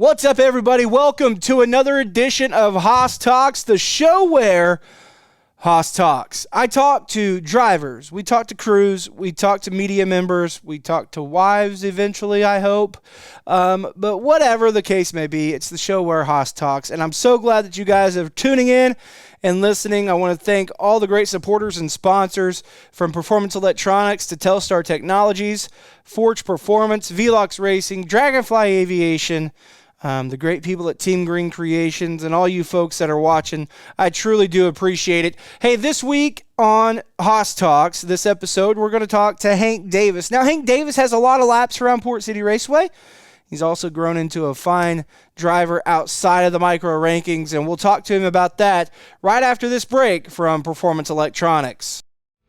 What's up, everybody? Welcome to another edition of Haas Talks, the show where Haas talks. I talk to drivers, we talk to crews, we talk to media members, we talk to wives eventually, I hope. But whatever the case may be, it's the show where Haas talks. And I'm so glad that you guys are tuning in and listening. I want to thank all the great supporters and sponsors, from Performance Electronics to Telstar Technologies, Forge Performance, Velox Racing, Dragonfly Aviation, the great people at Team Green Creations, and all you folks that are watching. I truly do appreciate it. Hey, this week on Haas Talks, this episode, we're going to talk to Hank Davis. Now, Hank Davis has a lot of laps around Port City Raceway. He's also grown into a fine driver outside of the micro rankings, and we'll talk to him about that right after this break from Performance Electronics.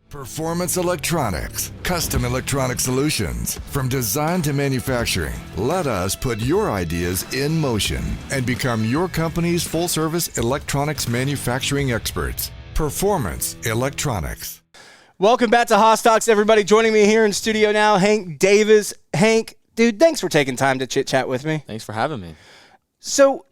Performance Electronics, custom electronic solutions. From design to manufacturing, let us put your ideas in motion and become your company's full-service electronics manufacturing experts. Performance Electronics. Welcome back to Haas Talks, everybody. Joining me here in studio now, Hank Davis. Hank, dude, thanks for taking time to chit-chat with me. Thanks for having me. So,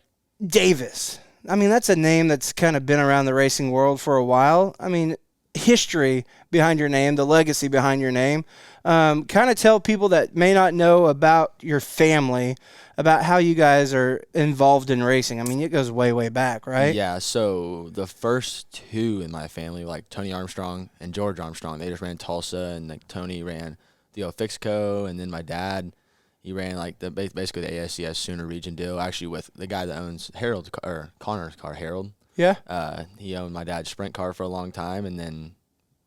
Davis, I mean, that's a name that's kind of been around the racing world for a while. I mean, history behind your name, the legacy behind your name. Kind of tell people that may not know about your family, about how you guys are involved in racing. I mean, it goes way, way back, right? Yeah, so the first two in my family, like Tony Armstrong and George Armstrong, they just ran Tulsa, and like Tony ran the Fixco, and then my dad, he ran like basically the ASCS Sooner Region deal, actually with the guy that owns Connor's car, Harold. Yeah. He owned my dad's sprint car for a long time, and then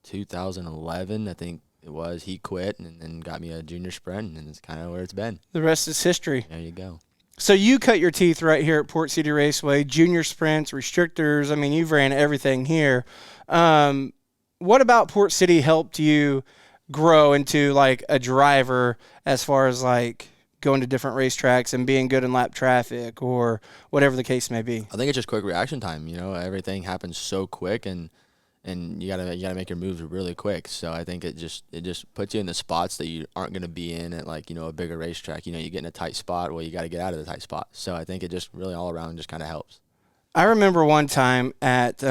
2011, I think it was, he quit and then got me a junior sprint, and it's kind of where it's been. The rest is history. There you go. So you cut your teeth right here at Port City Raceway, junior sprints, restrictors. I mean, you've ran everything here. What about Port City helped you grow into like a driver as far as like going to different racetracks and being good in lap traffic or whatever the case may be? I think it's just quick reaction time. You know, everything happens so quick, and you gotta make your moves really quick. So I think it just puts you in the spots that you aren't gonna be in at, like, you know, a bigger racetrack. You know, you get in a tight spot, well, you got to get out of the tight spot. So I think it just really all around just kind of helps. I remember one time at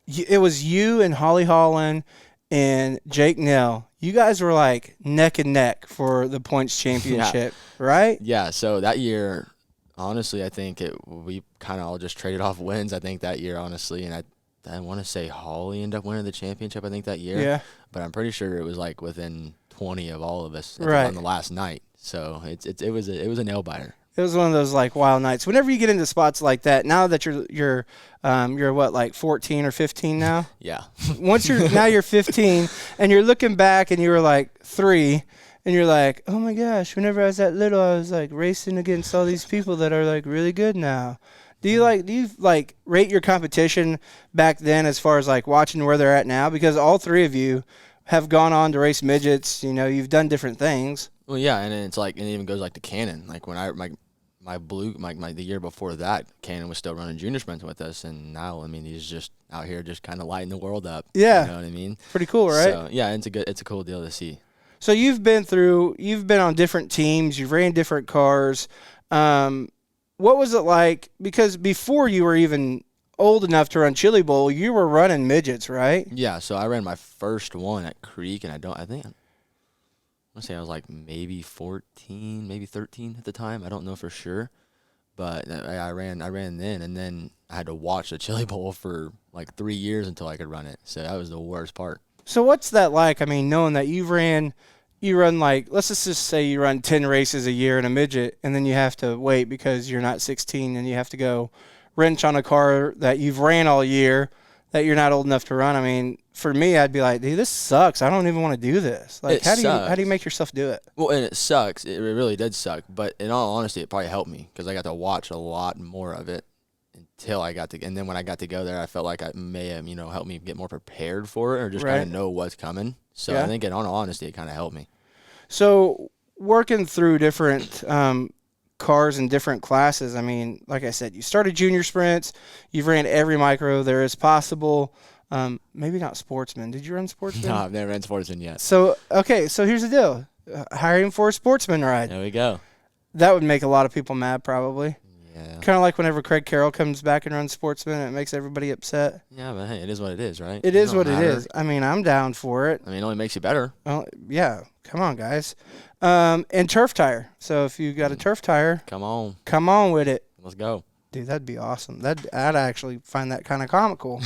it was you and Holly Holland and Jake Nell. You guys were like neck and neck for the points championship, right? Yeah, so that year, honestly, I think we kind of all just traded off wins, I think, that year, honestly. And I want to say Holly ended up winning the championship, I think, that year. Yeah. But I'm pretty sure it was like within 20 of all of us right on the last night. So it was a nail biter. It was one of those like wild nights. Whenever you get into spots like that, now that you're what, like 14 or 15 now? Yeah. Once you're 15 and you're looking back and you were like 3 and you're like, oh my gosh, whenever I was that little, I was like racing against all these people that are like really good now. Do you rate your competition back then as far as like watching where they're at now? Because all three of you have gone on to race midgets. You know, you've done different things. Well, yeah, and it's like, and it even goes like to Cannon. Like when the year before that, Cannon was still running junior sprints with us, and now, I mean, he's just out here just kind of lighting the world up. Yeah. You know what I mean? Pretty cool, right? So, yeah, it's a cool deal to see. So you've been on different teams, you've ran different cars. What was it like? Because before you were even old enough to run Chili Bowl, you were running midgets, right? Yeah, so I ran my first one at Creek, and I want to say I was like maybe 14, maybe 13 at the time. I don't know for sure, but I ran then, and then I had to watch the Chili Bowl for like 3 years until I could run it. So that was the worst part. So what's that like? I mean, knowing that you run like, let's just say you run 10 races a year in a midget, and then you have to wait because you're not 16 and you have to go wrench on a car that you've ran all year that you're not old enough to run. I mean, for me, I'd be like, dude, this sucks. I don't even want to do this. Like, how do you make yourself do it? Well, and it sucks. It really did suck. But in all honesty, it probably helped me because I got to watch a lot more of it until I got to. And then when I got to go there, I felt like it may have, helped me get more prepared for it or just kind of know what's coming. So yeah. I think in all honesty, it kind of helped me. So working through different cars in different classes, I mean, like I said, you started junior sprints. You've ran every micro there is possible. Maybe not Sportsman. Did you run Sportsman? No, I've never ran Sportsman yet. So, okay, so here's the deal. Hiring for a Sportsman ride. There we go. That would make a lot of people mad, probably. Yeah. Kind of like whenever Craig Carroll comes back and runs Sportsman, it makes everybody upset. Yeah, but hey, it is what it is, right? It is don't what it matter. is. I mean, I'm down for it. I mean, it only makes you better. Oh, yeah. Come on, guys. And turf tire. So if you got a turf tire, Come on. come on with it. Let's go. Dude, that'd be awesome. I'd actually find that kind of comical.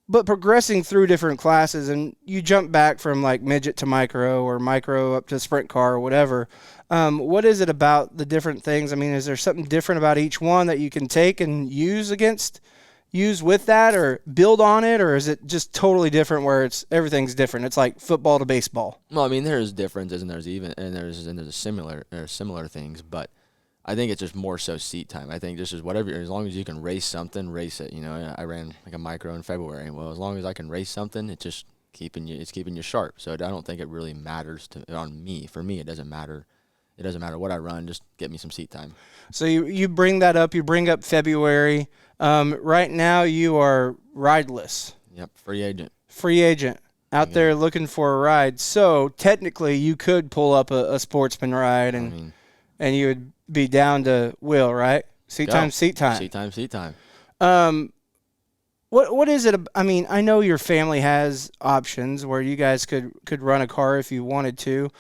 But progressing through different classes, and you jump back from like midget to micro or micro up to sprint car or whatever. What is it about the different things? I mean, is there something different about each one that you can take and use with that or build on it? Or is it just totally different where everything's different? It's like football to baseball. Well, I mean, there's differences and there's similar things, but I think it's just more so seat time. I think this is whatever, as long as you can race something, race it. You know, I ran like a micro in February. Well, as long as I can race something, it's just keeping you sharp. So I don't think it really matters on me. For me, it doesn't matter. It doesn't matter what I run. Just get me some seat time. So you bring that up. You bring up February. Right now you are rideless. Yep, free agent. Free agent out there looking for a ride. So technically you could pull up a Sportsman ride and you would be down to Will, right? Seat time. Seat time. What is it? I mean, I know your family has options where you guys could run a car if you wanted to.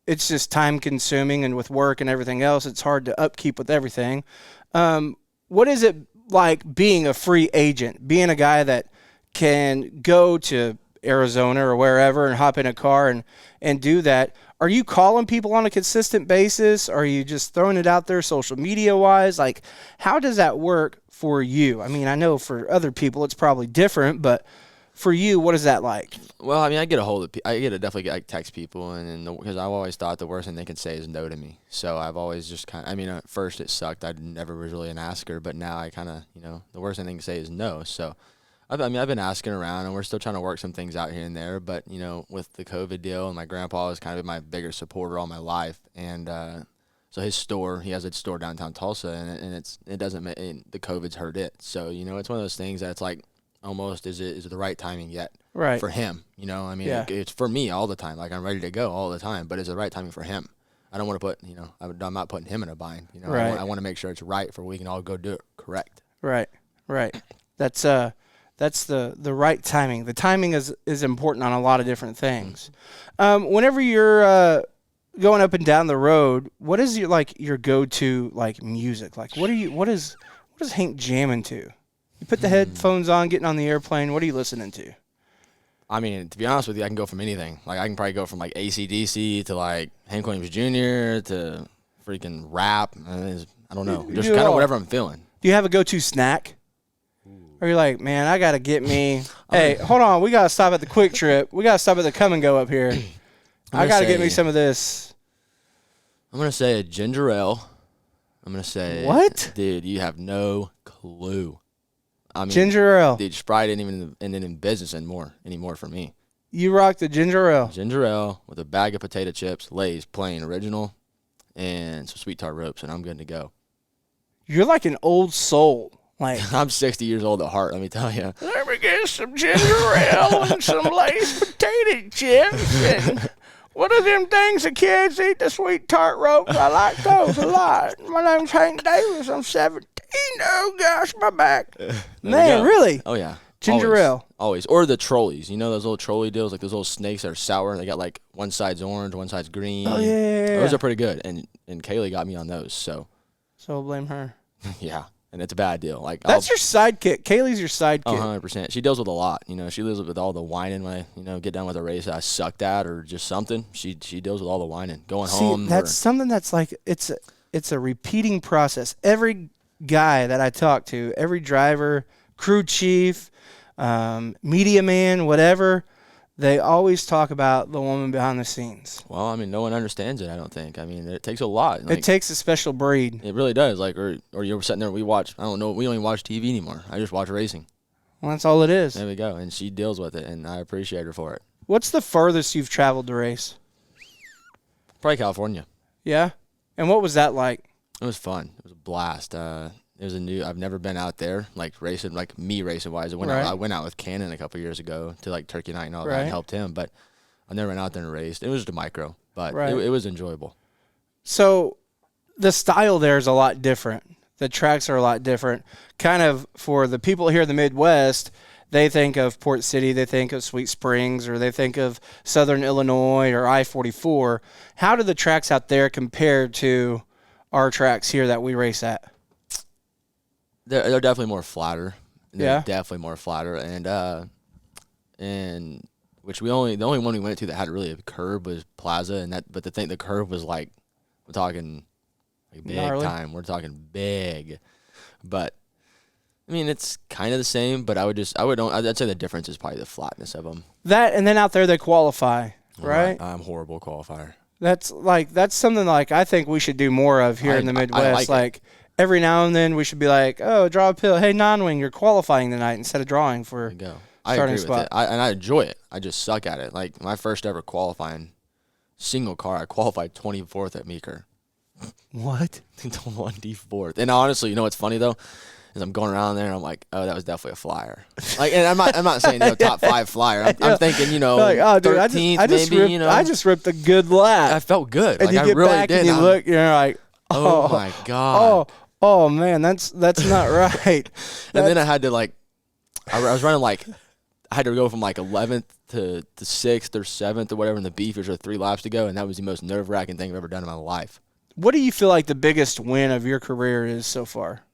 It's just time consuming, and with work and everything else, it's hard to upkeep with everything. What is it like being a free agent, being a guy that can go to Arizona or wherever and hop in a car and do that? Are you calling people on a consistent basis? Are you just throwing it out there social media wise? Like, how does that work for you? I mean, I know for other people it's probably different, but for you, what is that like? Well, I mean, I get a hold of definitely text people, and because I've always thought the worst thing they can say is no to me. So I've always just I mean, at first it sucked. I never was really an asker, but now I kind of, the worst thing they can say is no. So I've been asking around, and we're still trying to work some things out here and there. But with the COVID deal, and my grandpa has kind of been my bigger supporter all my life, and so he has a store downtown Tulsa, and the COVID's hurt it. So it's one of those things that it's like almost is it the right timing yet? Right. For him, I mean, it's for me all the time. Like I'm ready to go all the time, but is it the right timing for him? I don't want to put, I'm not putting him in a bind. Right. I want to make sure it's right for we can all go do it correct. Right. That's the right timing. The timing is important on a lot of different things. Whenever you're going up and down the road, what is your go-to music? Like what is Hank jamming to? You put the headphones on, getting on the airplane. What are you listening to? I mean, to be honest with you, I can go from anything. Like I can probably go from like AC/DC to like Hank Williams Jr. to freaking rap. I don't know, just kind of whatever I'm feeling. Do you have a go-to snack? Or you're like, man, I got to get me. Hey, hold on. We got to stop at the Quick Trip. We got to stop at the Come and Go up here. I got to get me some of this. I'm going to say a ginger ale. I'm going to say. What? Dude, you have no clue. I mean, ginger ale. Dude, Sprite ain't even in business anymore for me. You rock the ginger ale. Ginger ale with a bag of potato chips, Lay's plain original, and some sweet tart ropes, and I'm good to go. You're like an old soul. Like I'm 60 years old at heart, let me tell you. Let me get some ginger ale and some Lay's potato chips. And what are them things the kids eat? The sweet tart ropes. I like those a lot. My name's Hank Davis. I'm 17. Oh, gosh, my back. Man, really? Oh, yeah. Ginger ale. Always. Or the trolleys. You know those little trolley deals, like those little snakes that are sour? They got like one side's orange, one side's green. Oh, yeah. Those are pretty good. And Kaylee got me on those, so. So blame her. Yeah. And it's a bad deal. Like that's your sidekick. Kaylee's your sidekick. 100%. She deals with a lot. She deals with all the whining when I, get done with a race that I sucked at or just something. She deals with all the whining. Going home. That's something that's like it's a repeating process. Every guy that I talk to, every driver, crew chief, media man, whatever, they always talk about the woman behind the scenes. Well, I mean, no one understands it, I don't think. I mean, it takes a lot. It takes a special breed. It really does. Like, or you're sitting there, we watch, I don't know, we don't even watch TV anymore. I just watch racing. Well, that's all it is. There we go. And she deals with it, and I appreciate her for it. What's the furthest you've traveled to race? Probably California. Yeah? And what was that like? It was fun. It was a blast. It was I've never been out there, like racing, like me racing wise. I went out with Cannon a couple years ago to like Turkey Night and all that and helped him, but I never went out there and raced. It was just a micro. but Right. it was enjoyable. So the style there is a lot different. The tracks are a lot different. Kind of for the people here in the Midwest, they think of Port City, they think of Sweet Springs, or they think of Southern Illinois or I-44. How do the tracks out there compare to our tracks here that we race at? They're definitely more flatter. Yeah? Definitely more flatter, and which the only one we went to that had really a curve was Plaza, but the curve was like, we're talking like big Gnarly. time. We're talking big, but I mean it's kind of the same. But I'd say the difference is probably the flatness of them. That, and then out there they qualify, right? I'm a horrible qualifier. That's something like I think we should do more of here in the Midwest. I like it. Every now and then we should be like, oh, draw a pill. Hey, non-wing, you're qualifying tonight instead of drawing for There you go. starting I agree with spot. it. And I enjoy it. I just suck at it. Like my first ever qualifying single car, I qualified 24th at Meeker. What? 24th. And honestly, you know what's funny though? Is I'm going around there and I'm like, oh, that was definitely a flyer. Like, and I'm not saying top 5 flyer. I'm thinking, Like, oh, dude, 13th I just maybe, ripped, I just ripped a good lap. I felt good. And Like you I get really back did. and you look, you're like, oh my God. Oh man, that's not right. And then I had to I was running I had to go from 11th to 6th or 7th or whatever in the beef. There's 3 laps to go, and that was the most nerve-wracking thing I've ever done in my life. What do you feel like the biggest win of your career is so far?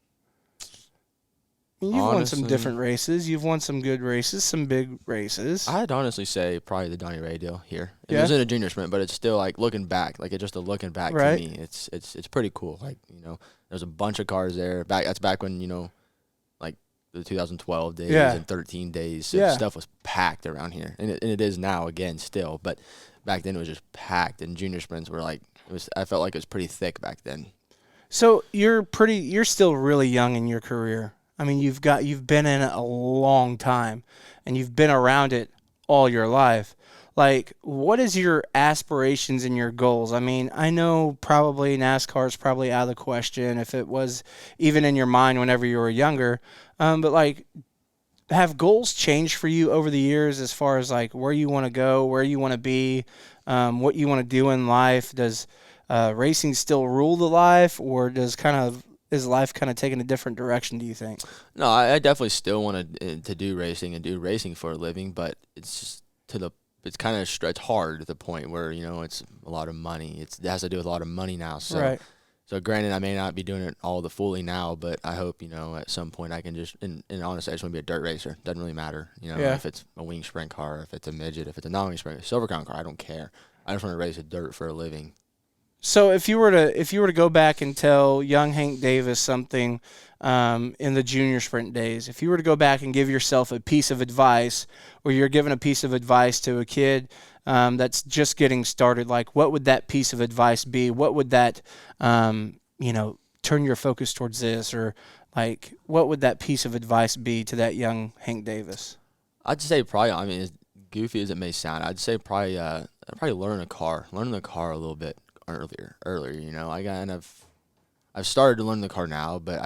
You've won some Honestly, different races. You've won some good races, some big races. I'd honestly say probably the Donnie Ray deal here. It Yeah? was in a junior sprint, but it's still looking back. It's just a looking back Right. to me. It's pretty cool. There's a bunch of cars there. That's back when the 2012 days Yeah. and 13 days. So Yeah. stuff was packed around here, and it is now again still. But back then it was just packed, and junior sprints were I felt like it was pretty thick back then. So you're still really young in your career. I mean, you've been in it a long time, and you've been around it all your life. What is your aspirations and your goals? I mean, I know probably NASCAR is probably out of the question if it was even in your mind whenever you were younger. But have goals changed for you over the years as far as where you want to go, where you want to be, what you want to do in life? Does racing still rule the life, or is life kind of taking a different direction, do you think? No, I definitely still want to do racing and do racing for a living, but it's just it's kind of it's hard at the point where it's a lot of money. It has to do with a lot of money now. So, Right. So granted, I may not be doing it all fully now, but I hope at some point I can just and honestly, I just want to be a dirt racer. Doesn't really matter, Yeah. if it's a wing sprint car, if it's a midget, if it's a non-wing sprint, silver crown car. I don't care. I just want to race a dirt for a living. So if you were to go back and tell young Hank Davis something in the junior sprint days, if you were to go back and give yourself a piece of advice, or you're giving a piece of advice to a kid that's just getting started, what would that piece of advice be? What would that turn your focus towards this, or what would that piece of advice be to that young Hank Davis? I'd say probably. I mean, as goofy as it may sound, I'd say probably learn the car a little bit earlier. I've started to learn the car now, but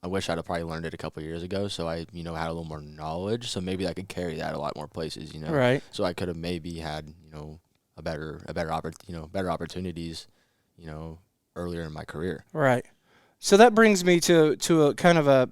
I wish I'd have probably learned it a couple of years ago, so I had a little more knowledge, so maybe I could carry that a lot more places, Right. So I could have maybe had better opportunities, earlier in my career. Right. So that brings me to a kind of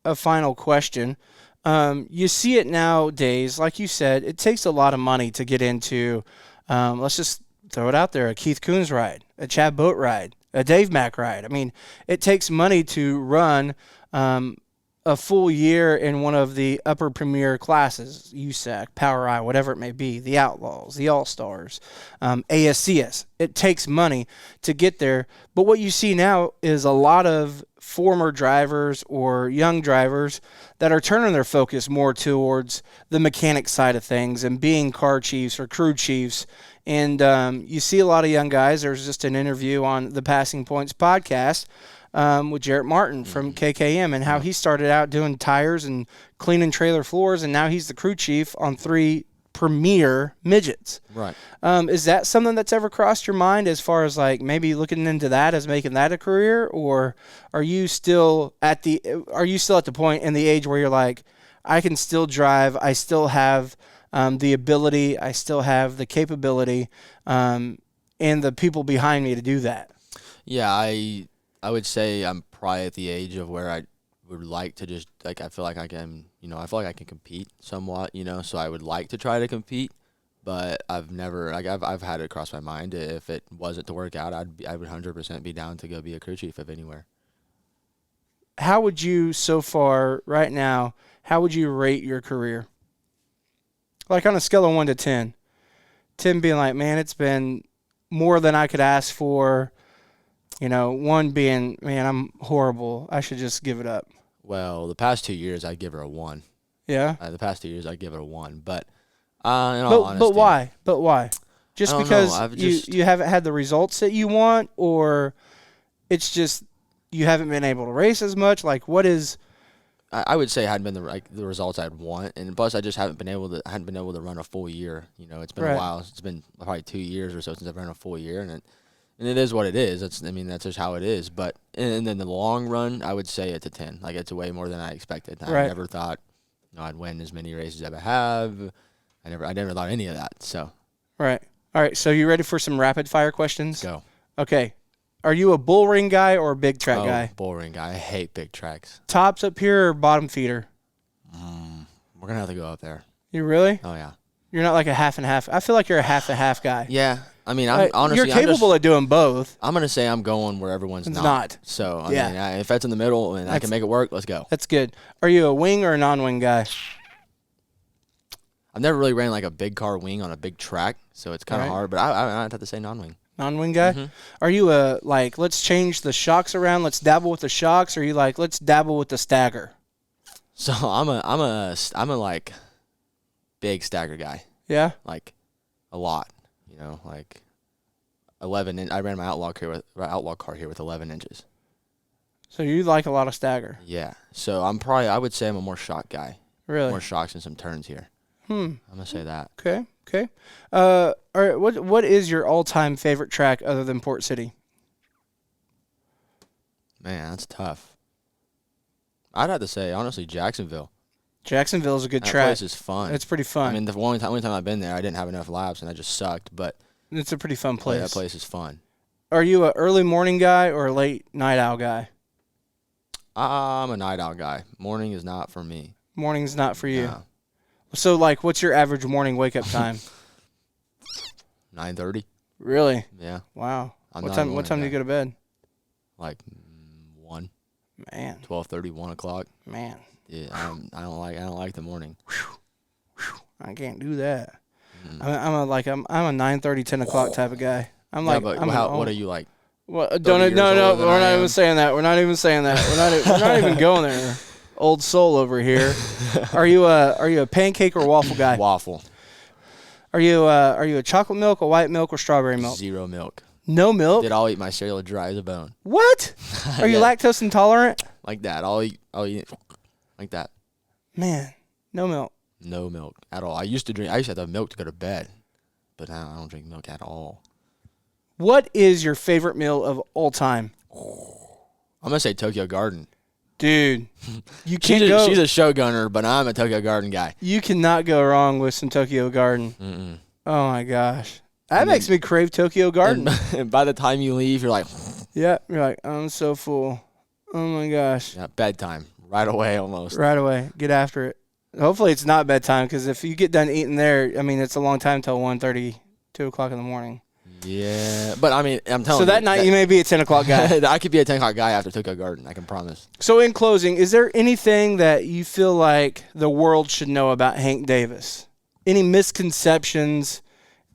a final question. You see it nowadays, like you said, it takes a lot of money to get into, let's just throw it out there, a Keith Coons ride, a Chad Boat ride, a Dave Mack ride. I mean, it takes money to run a full year in one of the upper premier classes, USAC, Power I, whatever it may be, the Outlaws, the All-Stars, ASCS. It takes money to get there. But what you see now is a lot of former drivers or young drivers that are turning their focus more towards the mechanic side of things and being car chiefs or crew chiefs. And you see a lot of young guys. There's just an interview on the Passing Points podcast with Jarrett Martin from KKM, and how he started out doing tires and cleaning trailer floors, and now he's the crew chief on 3 premier midgets. Right. Is that something that's ever crossed your mind as far as maybe looking into that as making that a career, or are you still at the point in the age where you're I can still drive, I still have the ability, I still have the capability, and the people behind me to do that. Yeah, I would say I'm probably at the age of where I would like to just like I feel like I can compete somewhat, so I would like to try to compete, but I've never I've had it cross my mind if it wasn't to work out, I would 100% be down to go be a crew chief of anywhere. How would you so far right now? How would you rate your career? Like on a scale of 1 to 10. 10 being like, man, it's been more than I could ask for. 1 being, man, I'm horrible. I should just give it up. Well, the past 2 years, I'd give her a 1. Yeah? The past 2 years, I'd give it a 1. But in all honesty, but why? But why? Just I don't know. because you haven't had the results that you want, or it's just you haven't been able to race as much? Like, what is... I would say it hadn't been the results I'd want, and plus I just hadn't been able to run a full year. It's been a while. It's been probably 2 years or so since I've run a full year, and it is what it is. That's just how it is. But in the long run, I would say it's a 10. Like, it's way more than I expected. I never thought I'd win as many races as I have. I never thought any of that. So right. All right. So you ready for some rapid fire questions? Go. Okay. Are you a bull ring guy or a big track guy? Bull ring guy. I hate big tracks. Tops up here or bottom feeder? We're gonna have to go up there. You really? Oh yeah. You're not like a half and half. I feel like you're a half and half guy. Yeah. I mean, I'm honestly, you're capable of doing both. I'm gonna say I'm going where everyone's not. So I mean, if that's in the middle and I can make it work, let's go. That's good. Are you a wing or a non-wing guy? I've never really ran like a big car wing on a big track, so it's kind of hard. But I'd have to say non-wing. Non-wing guy? Mm-hmm. Are you let's change the shocks around, let's dabble with the shocks, or are you like, let's dabble with the stagger? So I'm a like big stagger guy. Yeah? Like a lot, like 11 I ran my outlaw car here with 11 inches. So you like a lot of stagger? Yeah. So I would say I'm a more shock guy. Really? More shocks and some turns here. I'm gonna say that. Okay. All right. What is your all-time favorite track other than Port City? Man, that's tough. I'd have to say honestly Jacksonville. Jacksonville is a good track. That place is fun. It's pretty fun. I mean, the only time I've been there, I didn't have enough laps and I just sucked. But it's a pretty fun place. That place is fun. Are you an early morning guy or a late night owl guy? I'm a night owl guy. Morning is not for me. Morning's not for you. No. So, like, what's your average morning wake-up time? 9:30. Really? Yeah. Wow. What time do you go to bed? Like 1. Man. 12:30, 1 o'clock. Man. Yeah. I don't like the morning. I can't do that. I'm a 9:30, 10 o'clock type of guy. What are you like? No. We're not even saying that. We're not even saying that. We're not even going there. Old soul over here. Are you a pancake or waffle guy? Waffle. Are you a chocolate milk, a white milk, or strawberry milk? 0 milk. No milk? I'll eat my cereal dry as a bone. What? Are you lactose intolerant? Like that. I'll eat it like that. Man, no milk. No milk at all. I used to have to have milk to go to bed, but now I don't drink milk at all. What is your favorite meal of all time? I'm gonna say Tokyo Garden. Dude, you can't go. She's a showgunner, but I'm a Tokyo Garden guy. You cannot go wrong with some Tokyo Garden. Mm-mm. Oh my gosh, that makes me crave Tokyo Garden. And by the time you leave, you're like, yeah, you're like, I'm so full. Oh my gosh. Yeah, bedtime right away almost. Right away, get after it. Hopefully it's not bedtime, because if you get done eating there, I mean, it's a long time till 1:30, 2 o'clock in the morning. Yeah, but I mean, I'm telling you. So that night you may be a 10 o'clock guy. I could be a 10 o'clock guy after Tokyo Garden, I can promise. So in closing, is there anything that you feel like the world should know about Hank Davis? Any misconceptions,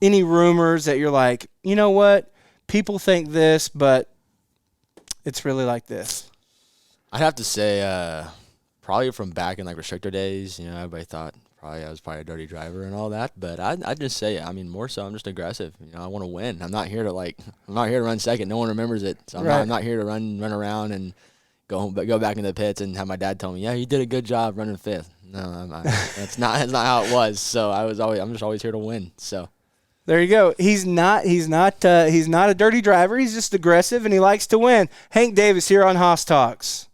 any rumors that you're like, you know what, people think this, but it's really like this? I'd have to say probably from back in like restrictor days, everybody thought I was probably a dirty driver and all that, but I'd just say, I mean, more so I'm just aggressive. I want to win. I'm not here to run second. No one remembers it. So I'm not here to run around and go back into the pits and have my dad tell me, yeah, you did a good job running fifth. No, that's not how it was. So I'm just always here to win. So there you go. He's not a dirty driver. He's just aggressive and he likes to win. Hank Davis here on Haas Talks.